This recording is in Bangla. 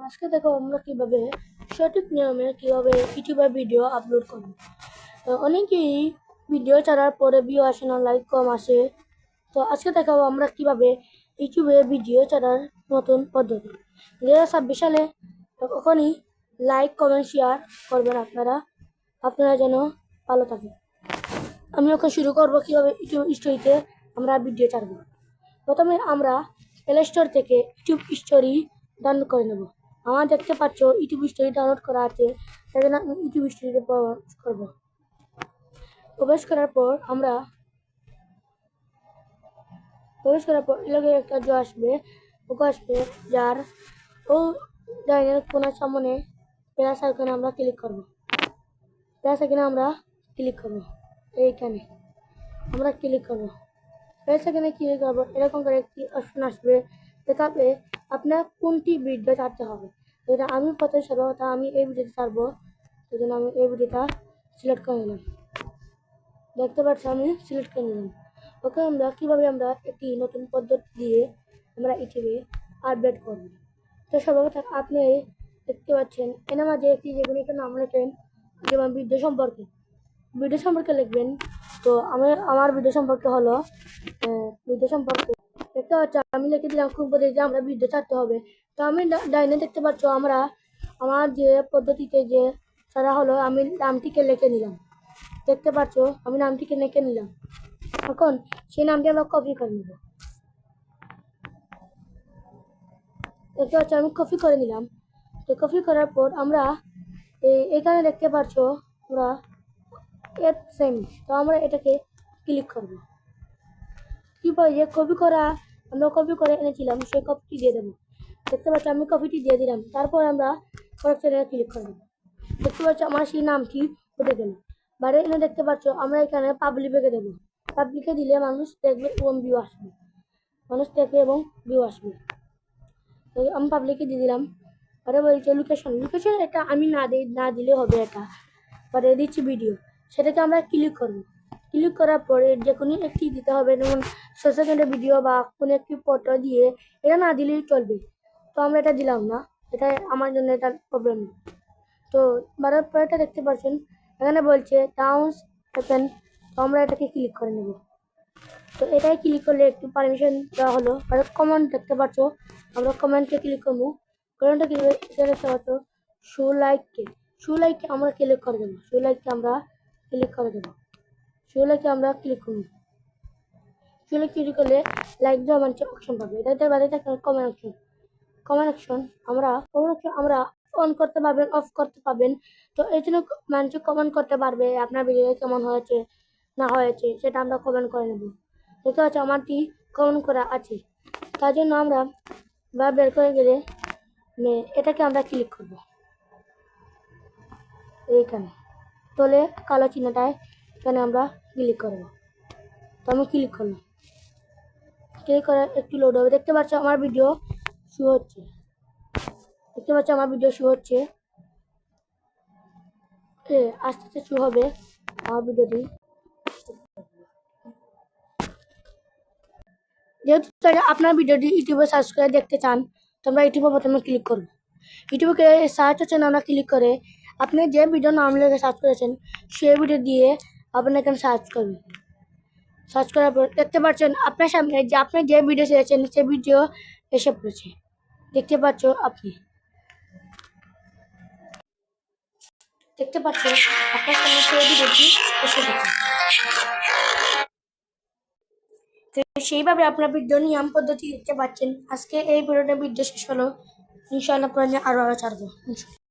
আজকে দেখো আমরা কিভাবে সঠিক নিয়মে কিভাবে ইউটিউবে ভিডিও আপলোড করব। অনেকেই ভিডিও ছাড়ার পরে ভিউ আসে না, লাইক কম আসে। তো আজকে দেখাবো আমরা কিভাবে ইউটিউবে ভিডিও ছাড়ার নতুন পদ্ধতি। 2026 সালে তখনই লাইক কমেন্ট শেয়ার করবেন আপনারা যেন ভালো থাকে। আমি ওকে শুরু করবো কিভাবে ইউটিউব স্টোরিতে আমরা ভিডিও ছাড়বো। প্রথমে আমরা প্লে স্টোর থেকে ইউটিউব স্টোরি ডাউনলোড করে নেব। আমার দেখতে পাচ্ছ ইউটিউব স্টোরি ডাউনলোড করা আছে, তাই জন্য আমি ইউটিউব স্টোরিতে প্রবেশ করবো। প্রবেশ করার পর এলাকায় একটা আসবে যার ও ডাইনের কোনার সামনে প্লাস আইকনে আমরা ক্লিক করবো। এইখানে আমরা ক্লিক করবো। সেখানে ক্লিক করবো, এরকম করে একটি অপশন আসবে, দেখাবে আপনার কোনটি ভিডিও ছাড়তে হবে। যেটা আমি প্রথমে ছাড়বো, তা আমি এই ভিডিওটা ছাড়বো, সেই জন্য আমি এই ভিডিওটা সিলেক্ট করে নিলাম। দেখতে পাচ্ছি আমি সিলেক্ট করে নিলাম। ওকে আমরা কীভাবে আমরা একটি নতুন পদ্ধতি দিয়ে আমরা ইউটিউবে আপডেট করব। তো সর্বপ্রথম আপনি দেখতে পাচ্ছেন এর মাঝে একটি যে কোনো একটা নাম লেখেন, যেমন ভিডিও সম্পর্কে লিখবেন। তো আমার ভিডিও সম্পর্কে হলো দেখতে পাচ্ছ আমি লিখে দিলাম খুব পদ্ধতিতে আমরা ভিডিও ছাড়তে হবে। তো আমি ডাইনে দেখতে পাচ্ছ আমার যে পদ্ধতিতে যে ছাড়া হলো, আমি নামটিকে লিখে নিলাম। দেখতে পাচ্ছ আমি নামটিকে লিখে নিলাম। এখন সেই নামটি আমরা কপি করে নেব। দেখতে পাচ্ছ আমি কপি করে নিলাম। তো কপি করার পর আমরা এখানে দেখতে পাচ্ছ আমরা সেম, তো আমরা এটাকে ক্লিক করব। কীভাবে যে আমরা কপি করে এনেছিলাম সেই কপিটি দিয়ে দেবো। দেখতে পাচ্ছ আমি কপিটি দিয়ে দিলাম। তারপর আমরা করেকশনে ক্লিক করব। দেখতে পাচ্ছ আমার সেই নামটি উঠে গেল। বাইরে এনে দেখতে পাচ্ছ আমরা এখানে পাবলিকে দেবো। পাবলিকে দিলে মানুষ দেখবে এবং ভিউ আসবে। তো আমি পাবলিকে দিয়ে দিলাম। পরে বলছে লোকেশন এটা আমি না দিলে হবে। এটা পরে দিচ্ছি ভিডিও, সেটাকে আমরা ক্লিক করব। ক্লিক করার পরে যে কোনো একটি দিতে হবে, যেমন 6 সেকেন্ডের ভিডিও বা কোনো একটি ফটো দিয়ে, এটা না দিলেই চলবে। তো আমরা এটা দিলাম না, এটা আমার জন্য এটা প্রবলেম নেই। তো বারের পরেটা দেখতে পাচ্ছেন এখানে বলছে টাউন্স ওপেন, তো আমরা এটাকে ক্লিক করে নেব। তো এটাই ক্লিক করলে একটু পারমিশন দেওয়া হলো। আর কমেন্ট দেখতে পাচ্ছ, আমরা কমেন্টে ক্লিক করবো। কমেন্টে ক্লিক এটা দেখতে পাচ্ছ শো লাইককে আমরা ক্লিক করে দেবো। শো লাইককে আমরা ক্লিক করলে লাইক দেওয়া মানুষের অপশন পাবে। এটাতে বাদে থাকে কমেন্ট অপশন আমরা অন করতে পারবেন, অফ করতে পারবেন। তো এই জন্য মানুষ কমেন্ট করতে পারবে আপনার ভিডিও কেমন হয়েছে না হয়েছে, সেটা আমরা কমেন্ট করে নেব। দেখতে পাচ্ছি আমারটি কমেন্ট করা আছে, তার জন্য আমরা বের করে গেলে এটাকে আমরা ক্লিক করব। এইখানে তোলে কালো চিহ্নটায় এখানে আমরা ক্লিক করব। তো আমি ক্লিক করলাম। ক্লিক করে একটু লোড হবে। দেখতে পাচ্ছ আমার ভিডিও শো হচ্ছে। আস্তে আস্তে শো হবে আমার ভিডিওটি। যেহেতু আপনার ভিডিওটি ইউটিউবে সার্চ করে দেখতে চান, তোমরা ইউটিউবে প্রথমে ক্লিক করবে। ইউটিউবে সার্চ হচ্ছে না, আমরা ক্লিক করে আপনি যে ভিডিও নাম লিখে সার্চ করেছেন সেই ভিডিও দিয়ে আপনি এখানে সার্চ করবেন। সার্চ করার পর দেখতে পাচ্ছেন আপনার সামনে যে আপনি যে ভিডিও চেয়েছেন সেই ভিডিও এসে পড়েছে। দেখতে পাচ্ছ আপনার সামনে সেই ভিডিওটি এসে পড়েছে। তো সেইভাবে আপনার ভিডিও নিয়ম পদ্ধতি দেখতে পাচ্ছেন। আজকে এই ভিডিওটা শেষ হলো। ইনশাআল্লাহ আরো ছাড়বো।